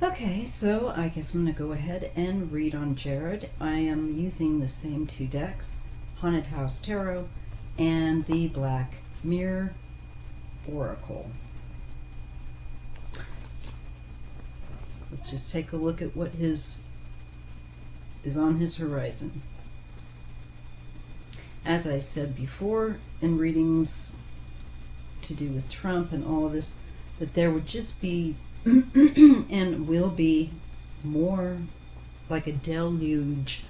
Okay, so I guess I'm going to go ahead and read on Jared. I am using the same two decks, Haunted House Tarot and the Black Mirror Oracle. Let's just take a look at what is on his horizon. As I said before in readings to do with Trump and all of this, that there would just be and will be more like a deluge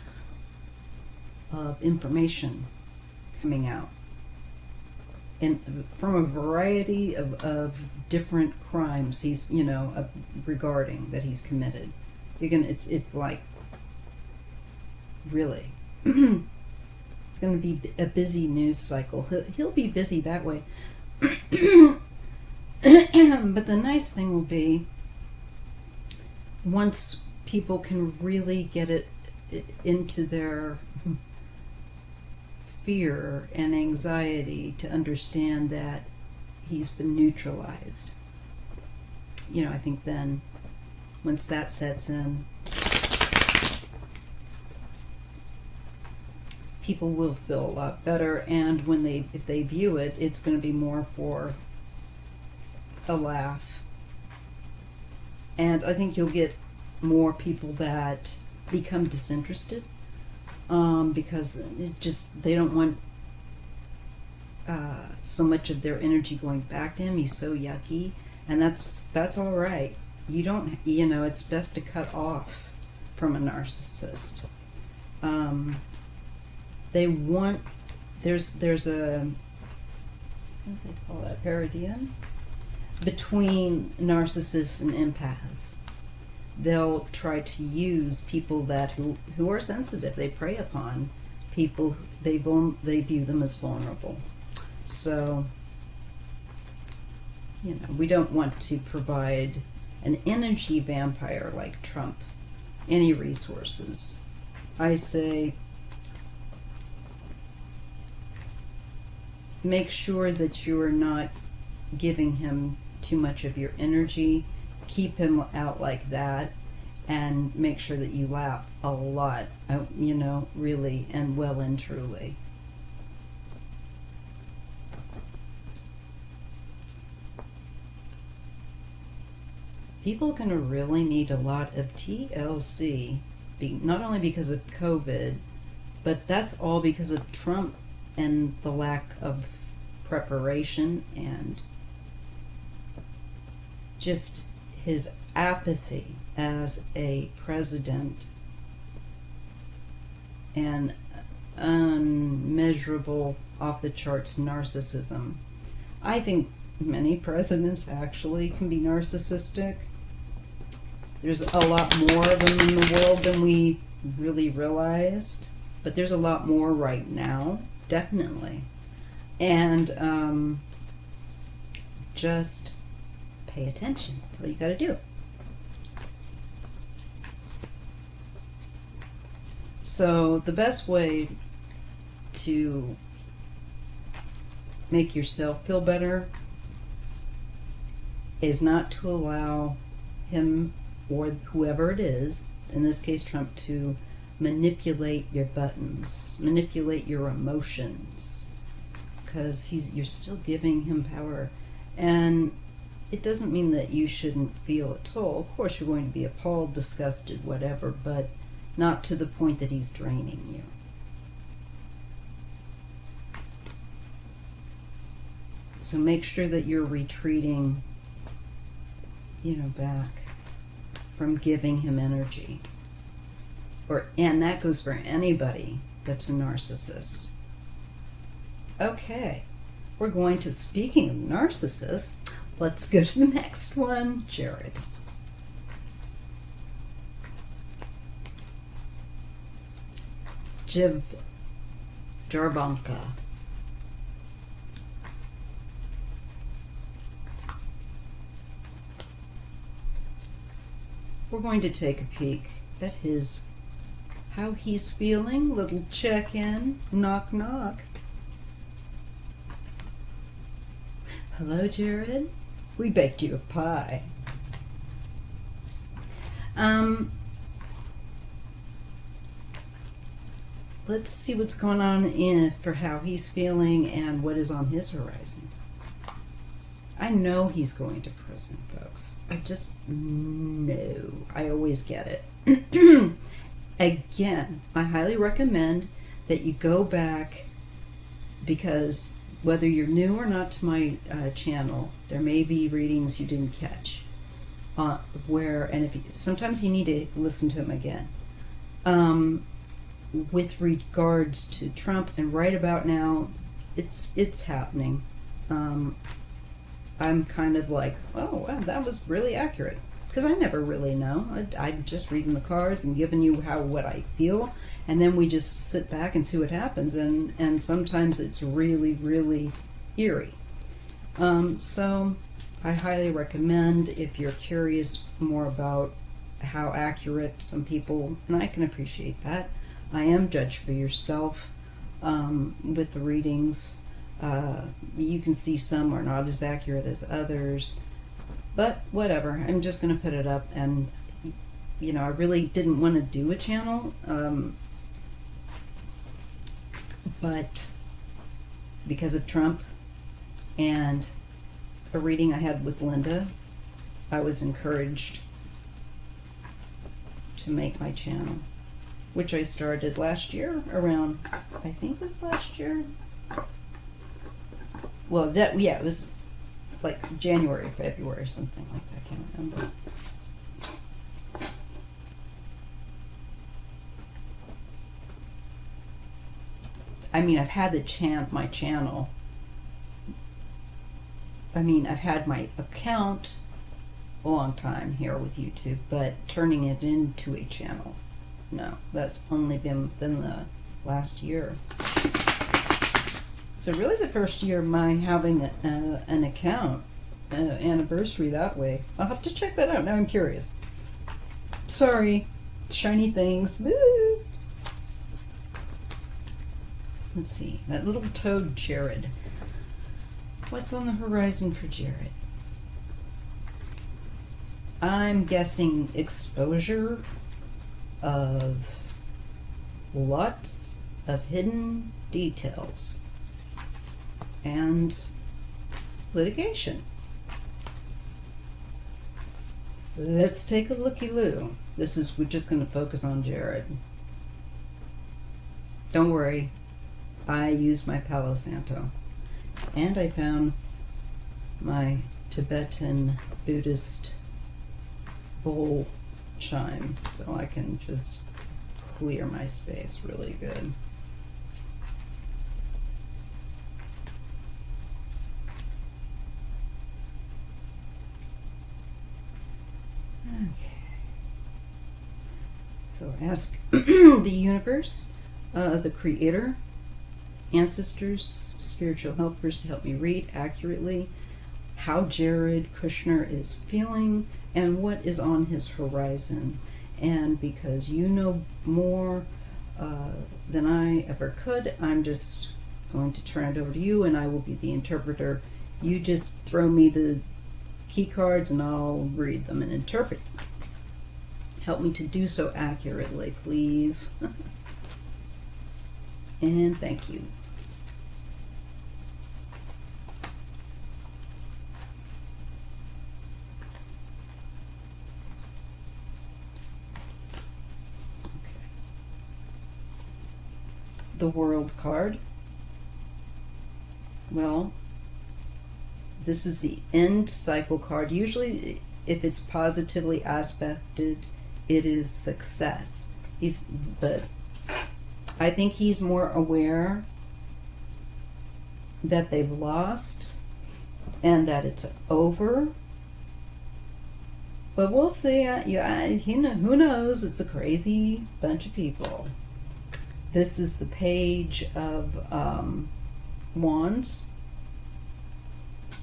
of information coming out from a variety of different crimes he's regarding that he's committed. It's like really it's going to be a busy news cycle. He'll be busy that way. But the nice thing will be, once people can really get it into their fear and anxiety to understand that he's been neutralized, I think then once that sets in, people will feel a lot better, and if they view it, it's going to be more for a laugh. And I think you'll get more people that become disinterested because they don't want so much of their energy going back to him. He's so yucky, and that's all right. You don't, it's best to cut off from a narcissist. They want, there's a, what do they call that, paradigm? Between narcissists and empaths. They'll try to use people who are sensitive. They prey upon people, they view them as vulnerable. So, we don't want to provide an energy vampire like Trump any resources. I say, make sure that you are not giving him too much of your energy. Keep him out like that, and make sure that you laugh a lot, really and well and truly. People are going to really need a lot of TLC, not only because of COVID, but that's all because of Trump and the lack of preparation and just his apathy as a president and unmeasurable, off-the-charts narcissism. I think many presidents actually can be narcissistic. There's a lot more of them in the world than we really realized, but there's a lot more right now, definitely. And just pay attention. That's all you got to do. So the best way to make yourself feel better is not to allow him or whoever it is, in this case Trump, to manipulate your buttons, manipulate your emotions, because you're still giving him power. And it doesn't mean that you shouldn't feel at all. Of course you're going to be appalled, disgusted, whatever, but not to the point that he's draining you. So make sure that you're retreating, back from giving him energy. And that goes for anybody that's a narcissist. Okay, we're going to, speaking of narcissists, let's go to the next one, Jared. Jarbanka. We're going to take a peek at how he's feeling. Little check-in. Knock, knock. Hello, Jared. We baked you a pie. Let's see what's going on for how he's feeling and what is on his horizon. I know he's going to prison, folks. I just know. I always get it. Again, I highly recommend that you go back, because whether you're new or not to my channel, there may be readings you didn't catch. Sometimes you need to listen to them again. With regards to Trump, and right about now, it's happening. I'm kind of like, oh wow, that was really accurate, because I never really know. I'm just reading the cards and giving you what I feel, and then we just sit back and see what happens, and sometimes it's really, really eerie. So I highly recommend, if you're curious more about how accurate some people, and I can appreciate that. I am judged for yourself with the readings. You can see some are not as accurate as others, but whatever. I'm just going to put it up, and I really didn't want to do a channel, but because of Trump and a reading I had with Linda, I was encouraged to make my channel, which I started last year, around, I think it was last year. Well, it was like January, February, something like that. I can't remember. I mean, I've had my channel. I mean, I've had my account a long time here with YouTube, but turning it into a channel, no, that's only been the last year. So really the first year of my having an account, anniversary that way. I'll have to check that out. Now I'm curious. Sorry, shiny things. Woo! Let's see, that little toad Jared. What's on the horizon for Jared? I'm guessing exposure of lots of hidden details and litigation. Let's take a looky-loo. We're just going to focus on Jared. Don't worry, I used my Palo Santo, and I found my Tibetan Buddhist bowl chime, so I can just clear my space really good. Okay. So ask the universe, the creator, ancestors, spiritual helpers to help me read accurately how Jared Kushner is feeling and what is on his horizon. And because you know more than I ever could, I'm just going to turn it over to you, and I will be the interpreter. You just throw me the key cards and I'll read them and interpret them. Help me to do so accurately, please. And thank you. The World card. Well, this is the end cycle card. Usually, if it's positively aspected, it is success. But I think he's more aware that they've lost and that it's over. But we'll see. Who knows? It's a crazy bunch of people. This is the page of wands.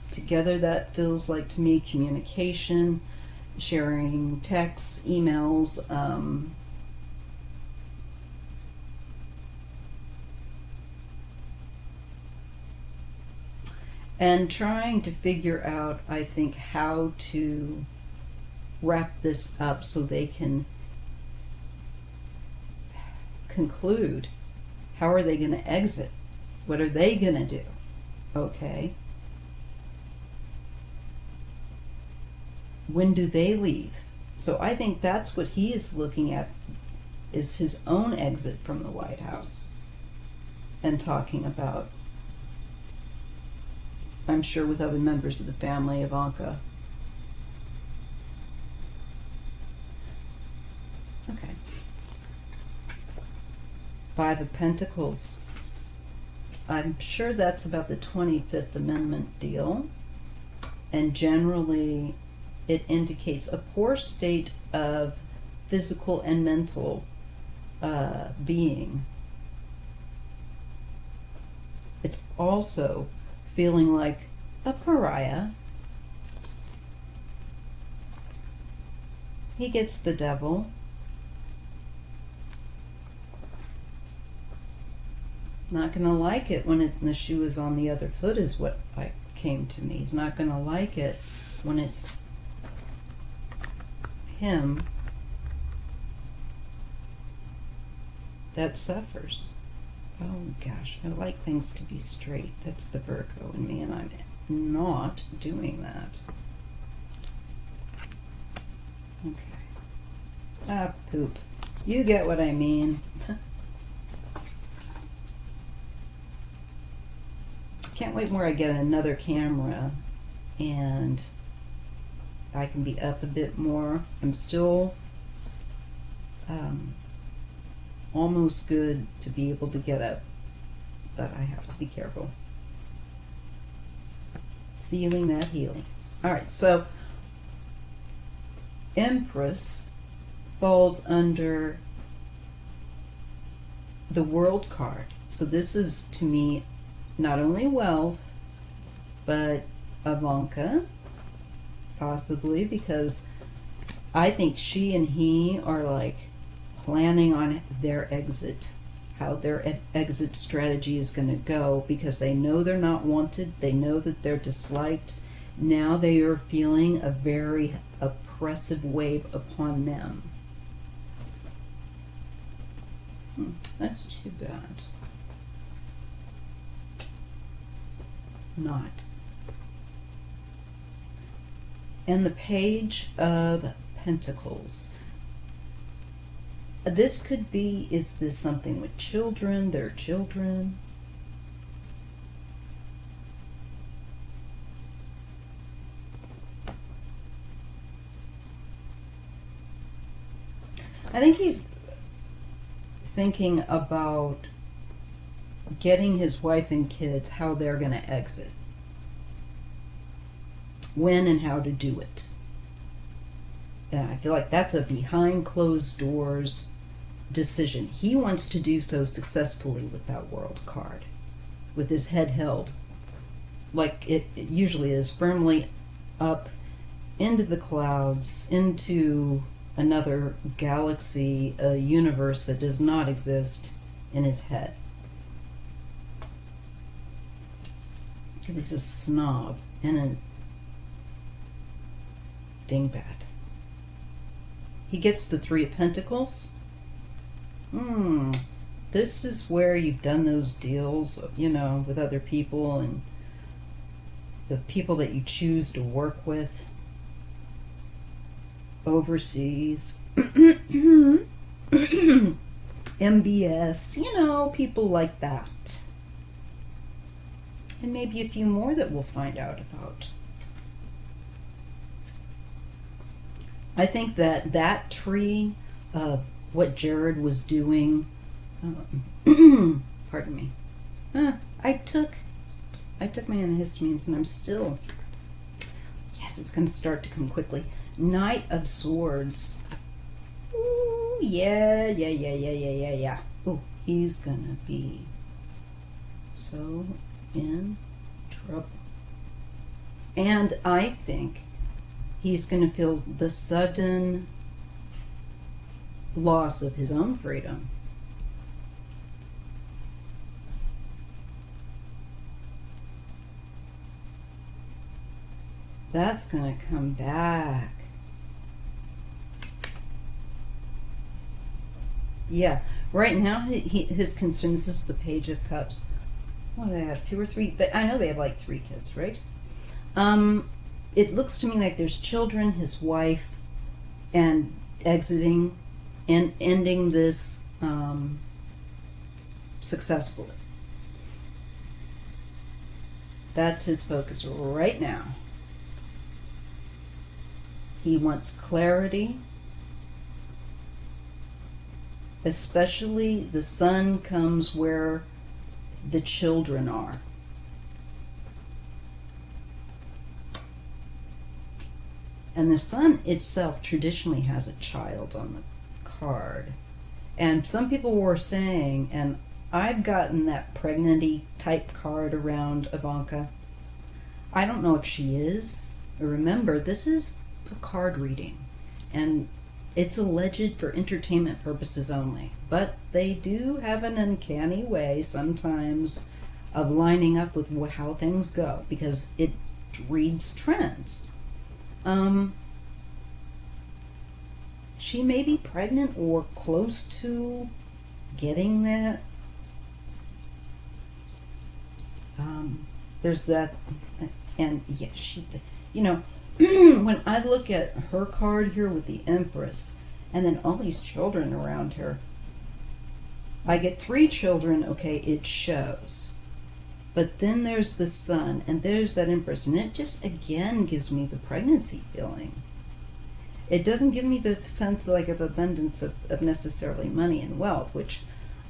Together, that feels like to me communication, sharing texts, emails, and trying to figure out, I think, how to wrap this up so they can conclude. How are they going to exit? What are they going to do? Okay. When do they leave? So I think that's what he is looking at, is his own exit from the White House, and talking about, I'm sure with other members of the family, Ivanka. Okay. Five of Pentacles. I'm sure that's about the 25th Amendment deal. And generally, it indicates a poor state of physical and mental being. It's also feeling like a pariah. He gets the devil. Not going to like it when the shoe is on the other foot, is what came to me. He's not going to like it when it's him that suffers. Oh gosh, I like things to be straight. That's the Virgo in me, and I'm not doing that. Okay. Ah, poop. You get what I mean. Can't wait where I get another camera and I can be up a bit more. I'm still almost good to be able to get up, but I have to be careful. Sealing that healing. Alright, so Empress falls under the World card. So this is, to me, not only wealth, but Ivanka, possibly, because I think she and he are like planning on their exit, how their exit strategy is going to go, because they know they're not wanted, they know that they're disliked. Now they are feeling a very oppressive wave upon them. That's too bad. Not. And the Page of Pentacles. This could be, is this something with children, their children? I think he's thinking about getting his wife and kids, how they're going to exit, when and how to do it. And I feel like that's a behind closed doors decision. He wants to do so successfully with that World card, with his head held, like it usually is, firmly up into the clouds, into another galaxy, a universe that does not exist in his head. Because he's a snob and a dingbat. He gets the Three of Pentacles. This is where you've done those deals, you know, with other people and the people that you choose to work with overseas. MBS, you know, people like that. And maybe a few more that we'll find out about. I think that that tree of what Jared was doing, pardon me, I took my antihistamines and I'm still, yes, it's going to start to come quickly. Knight of Swords. Ooh, yeah. Ooh, he's going to be so in trouble. And I think he's going to feel the sudden loss of his own freedom. That's going to come back. Yeah. Right now, his concern. This is the Page of Cups. What do they have? 2 or 3? I know they have like 3 kids, right? It looks to me like there's children, his wife, and exiting and ending this successfully. That's his focus right now. He wants clarity, especially the sun comes where the children are. And the sun itself traditionally has a child on the card. And some people were saying, and I've gotten that pregnancy type card around Ivanka. I don't know if she is. Remember, this is a card reading, and it's alleged for entertainment purposes only. But they do have an uncanny way sometimes of lining up with how things go, because it reads trends. She may be pregnant or close to getting that. There's that, and yeah, she, when I look at her card here with the Empress, and then all these children around her, I get 3 children, okay, it shows. But then there's the Sun, and there's that Empress, and it just, again, gives me the pregnancy feeling. It doesn't give me the sense like of abundance of necessarily money and wealth, which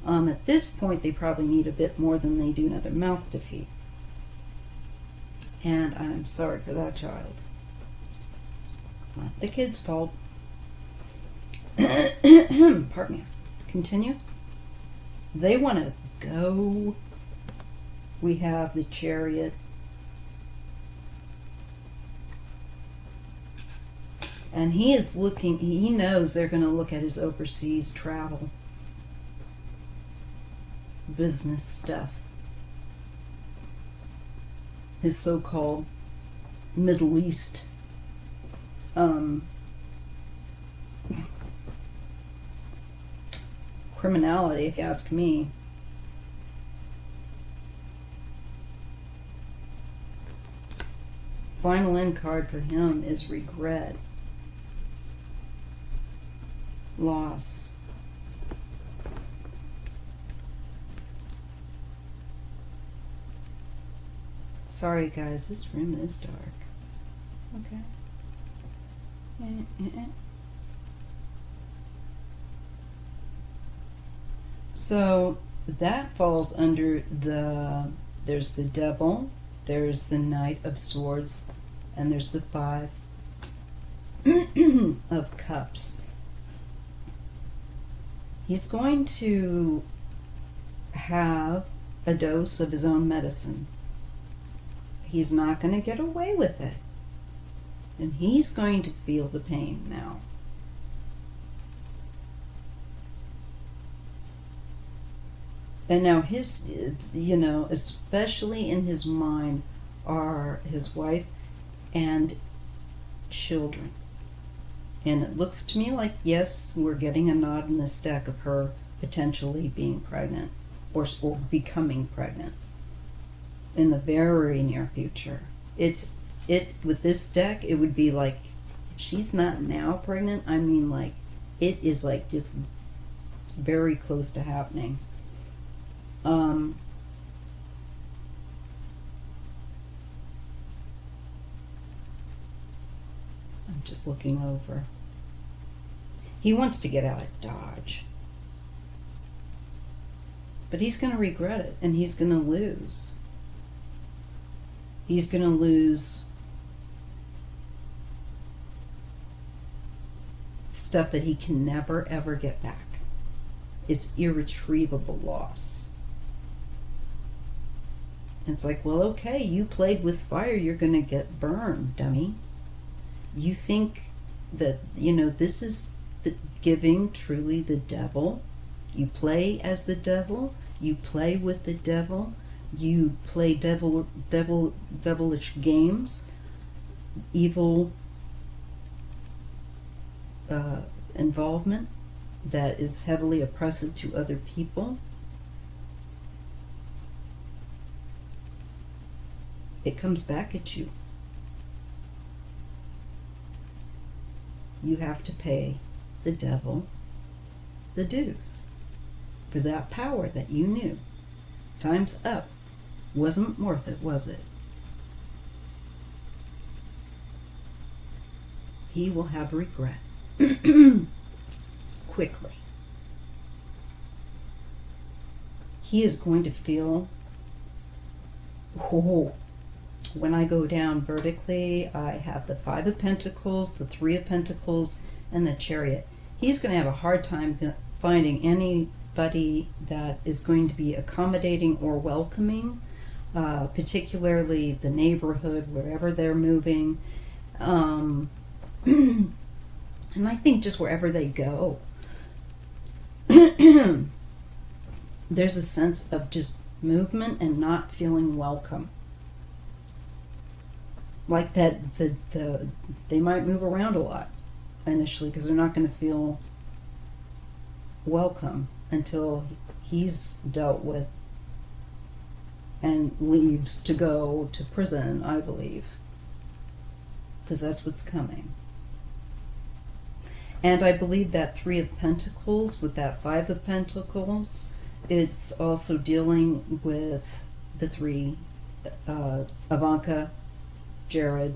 at this point they probably need a bit more than they do another mouth to feed. And I'm sorry for that child. Not the kid's fault. Pardon me. Continue. They want to go. We have the Chariot. And he is looking, he knows they're going to look at his overseas travel, business stuff, his so-called Middle East criminality, if you ask me. Final end card for him is regret. Loss. Sorry guys, this room is dark. Okay. So that falls under there's the Devil, there's the Knight of Swords, and there's the 5 of Cups. He's going to have a dose of his own medicine. He's not going to get away with it. And he's going to feel the pain now. And now his, especially in his mind, are his wife and children. And it looks to me like, yes, we're getting a nod in this deck of her potentially being pregnant or becoming pregnant in the very near future. With this deck, it would be like, if she's not now pregnant, I mean, like, it is like just very close to happening. I'm just looking over. He wants to get out of Dodge. But he's going to regret it, and he's going to lose. He's going to lose stuff that he can never, ever get back. It's irretrievable loss. And it's like, well, okay, you played with fire, you're going to get burned, dummy. You think that, this is giving truly the devil. You play as the devil. You play with the devil. You play devilish games. Evil involvement. that is heavily oppressive to other people, it comes back at you. You have to pay the devil the dues for that power that you knew. Time's up. Wasn't worth it, was it? He will have regret quickly. He is going to feel, oh, when I go down vertically, I have the Five of Pentacles, the Three of Pentacles, and the Chariot. He's going to have a hard time finding anybody that is going to be accommodating or welcoming, particularly the neighborhood, wherever they're moving. And I think just wherever they go, there's a sense of just movement and not feeling welcome. Like that, they might move around a lot initially because they're not going to feel welcome until he's dealt with and leaves to go to prison, I believe, because that's what's coming. And I believe that Three of Pentacles with that Five of Pentacles, it's also dealing with the three, Ivanka, Jared,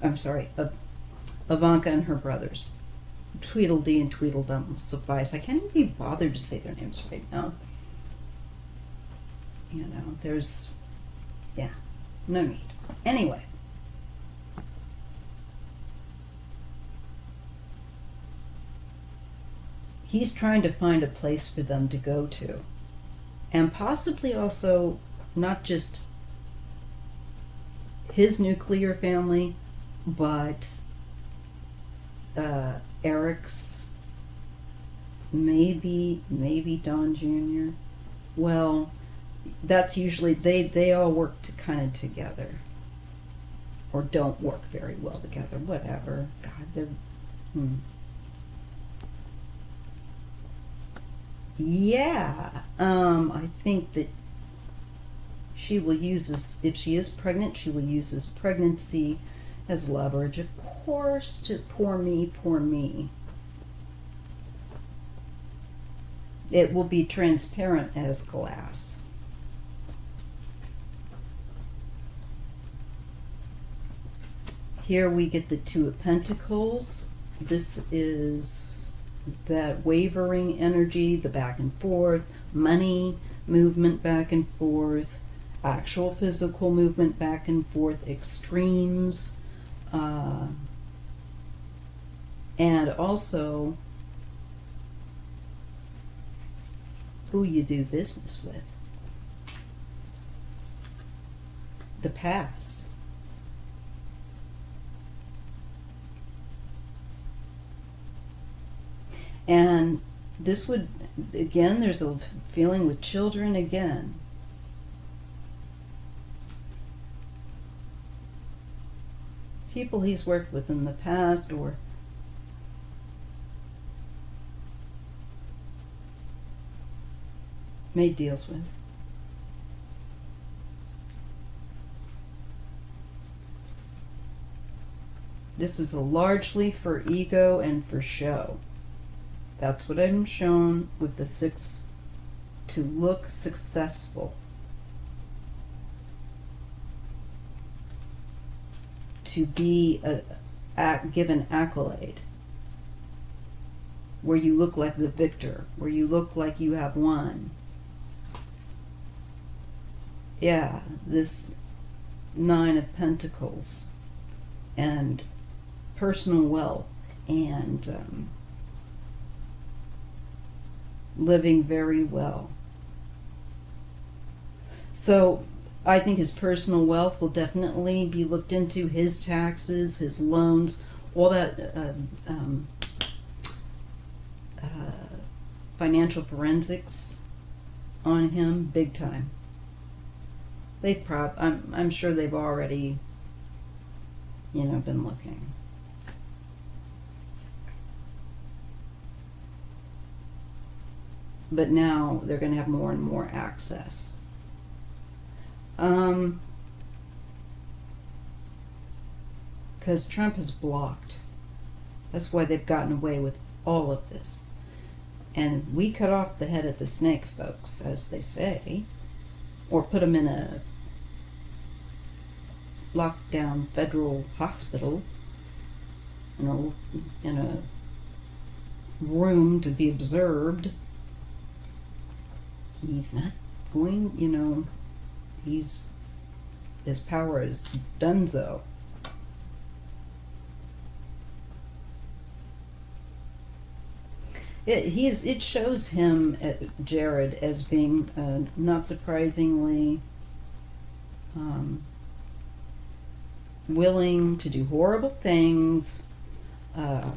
Ivanka and her brothers. Tweedledee and Tweedledum will suffice. I can't even be bothered to say their names right now. You know, there's, yeah, no need. Anyway. He's trying to find a place for them to go to. And possibly also not just his nuclear family, but Eric's, maybe Don Jr. Well, that's usually, they all work kind of together. Or don't work very well together, whatever. God, they're... Yeah, I think that she will use this, if she is pregnant, she will use this pregnancy as leverage, of course, to poor me. It will be transparent as glass. Here we get the Two of Pentacles. This is that wavering energy, the back and forth, money, movement back and forth, actual physical movement back and forth, extremes, and also who you do business with. The past. And this would, again, there's a feeling with children again. People he's worked with in the past or made deals with. This is largely for ego and for show. That's what I'm shown with the Six, to look successful. To be given accolade. Where you look like the victor. Where you look like you have won. Yeah, this Nine of Pentacles. And personal wealth. And living very well. So I think his personal wealth will definitely be looked into, his taxes, his loans, all that financial forensics on him, big time. I'm sure they've already, been looking. but now they're going to have more and more access. Because Trump has blocked. That's why they've gotten away with all of this. And we cut off the head of the snake, folks, as they say, or put them in a lockdown federal hospital, in a room to be observed. He's not going, his power is donezo. It shows him, Jared, as being, not surprisingly, willing to do horrible things. How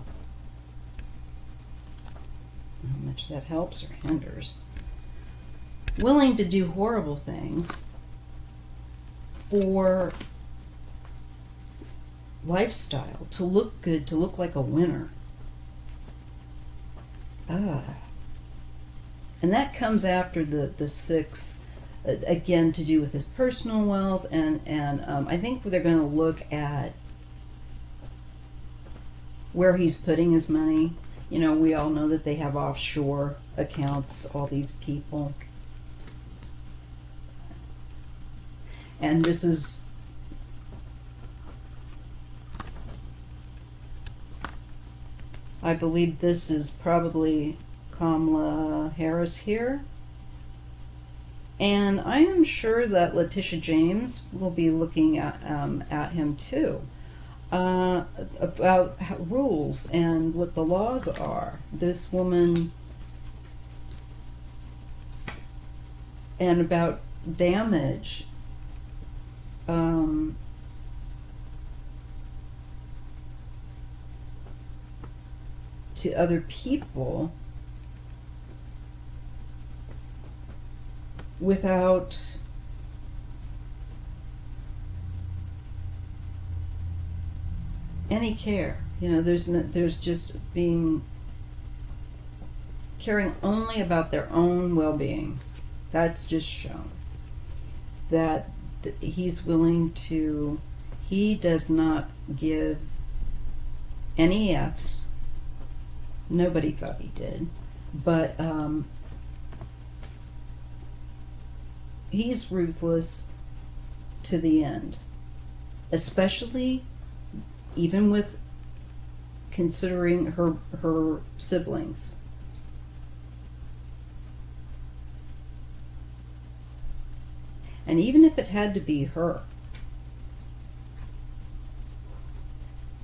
much that helps or hinders. Willing to do horrible things for lifestyle, to look good, to look like a winner. And that comes after the 6, again, to do with his personal wealth, and I think they're going to look at where he's putting his money. We all know that they have offshore accounts, all these people. And this is, I believe this is probably Kamala Harris here. And I am sure that Letitia James will be looking at him too, about rules and what the laws are. This woman, and about damage. To other people without any care. There's just being caring only about their own well-being. That's just shown that he's willing to, he does not give any F's. Nobody thought he did, but he's ruthless to the end, especially even with considering her siblings. And even if it had to be her,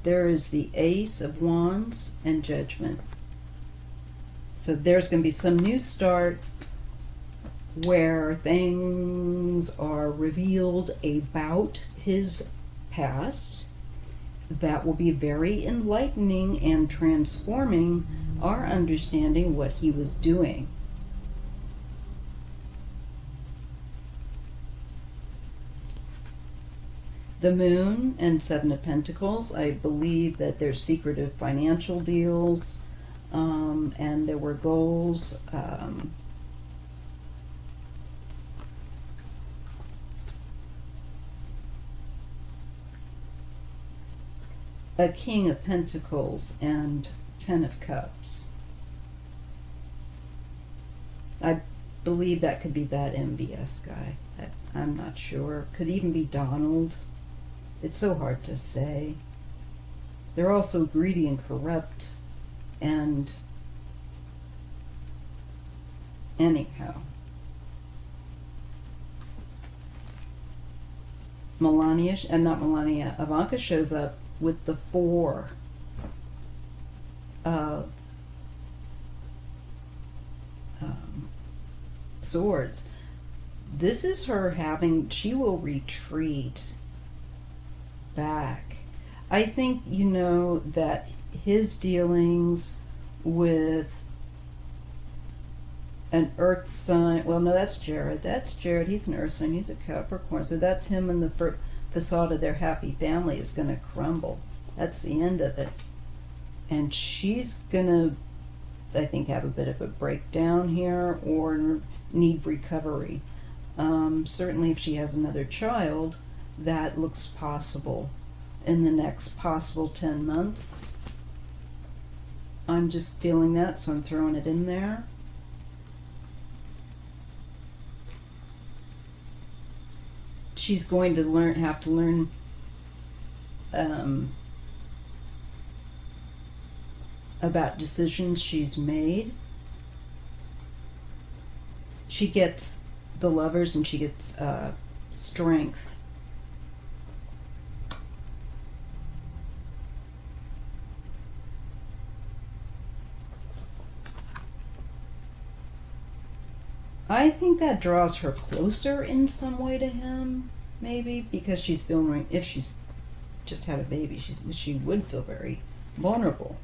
there is the Ace of Wands and Judgment. So there's going to be some new start where things are revealed about his past that will be very enlightening and transforming our understanding what he was doing. The Moon and 7 of Pentacles, I believe that there's secretive financial deals, and there were goals. A King of Pentacles and 10 of Cups. I believe that could be that MBS guy. I'm not sure. Could even be Donald. It's so hard to say. They're also greedy and corrupt, and anyhow. Ivanka shows up with the 4 of Swords. This is her she will retreat back. I think that his dealings with an earth sign, well, no, that's Jared. He's an earth sign. He's a Capricorn. So that's him, and the facade of their happy family is going to crumble. That's the end of it. And she's going to I think, have a bit of a breakdown here or need recovery. Certainly if she has another child, that looks possible in the next possible 10 months. I'm just feeling that, so I'm throwing it in there. She's going to have to learn about decisions she's made. She gets the Lovers and she gets Strength. I think that draws her closer in some way to him, maybe, because she's feeling, if she's just had a baby, she would feel very vulnerable.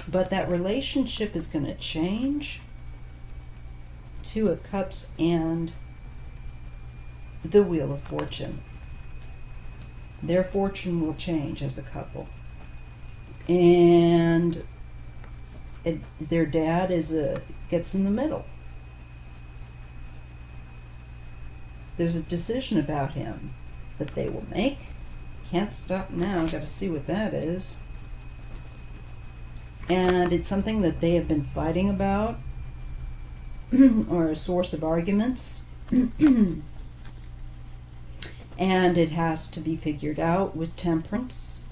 But that relationship is going to change. Two of Cups and the Wheel of Fortune. Their fortune will change as a couple. And their dad gets in the middle. There's a decision about him that they will make. Can't stop now. Got to see what that is. And it's something that they have been fighting about, or a source of arguments. And it has to be figured out with Temperance.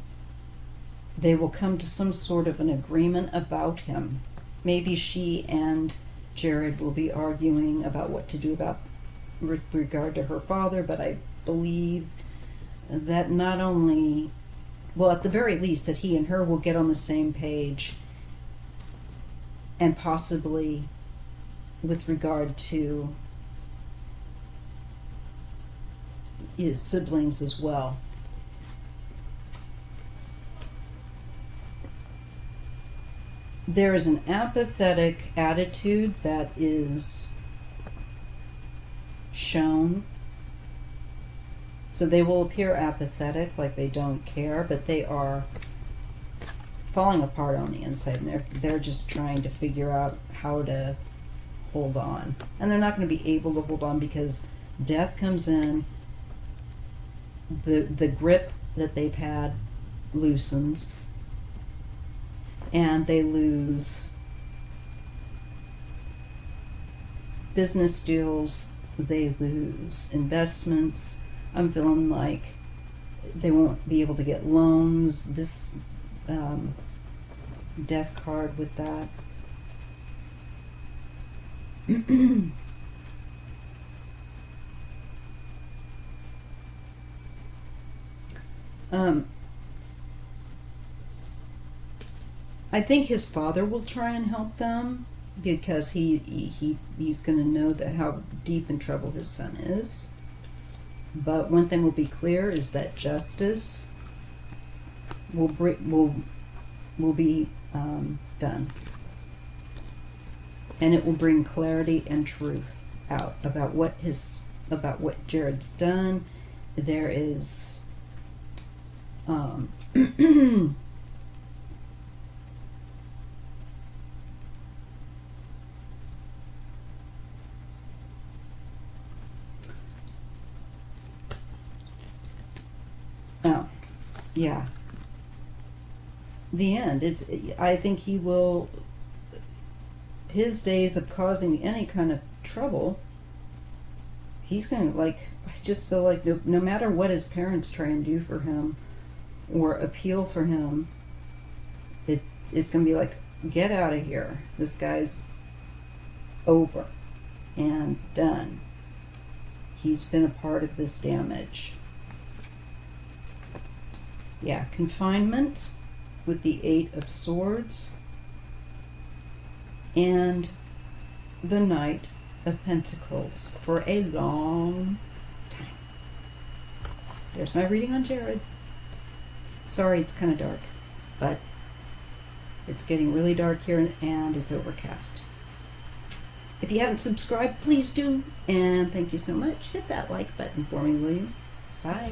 They will come to some sort of an agreement about him. Maybe she and Jared will be arguing about what to do about with regard to her father, but I believe that not only, well, at the very least, that he and her will get on the same page, and possibly with regard to his siblings as well. There is an apathetic attitude that is shown. So they will appear apathetic, like they don't care, but they are falling apart on the inside, and they're just trying to figure out how to hold on. And they're not going to be able to hold on because death comes in, the grip that they've had loosens, and they lose business deals, they lose investments. I'm feeling like they won't be able to get loans. This death card with that. I think his father will try and help them because he's going to know that how deep in trouble his son is. But one thing will be clear is that justice will be done, and it will bring clarity and truth out about what Jared's done. There is oh, yeah. The end. I think he will, his days of causing any kind of trouble, he's going to, I just feel like no matter what his parents try and do for him or appeal for him, it's going to be like, get out of here. This guy's over and done. He's been a part of this damage. Yeah, confinement with the 8 of Swords and the Knight of Pentacles for a long time. There's my reading on Jared. Sorry, it's kind of dark, but it's getting really dark here and it's overcast. If you haven't subscribed, please do, and thank you so much. Hit that like button for me, will you? Bye.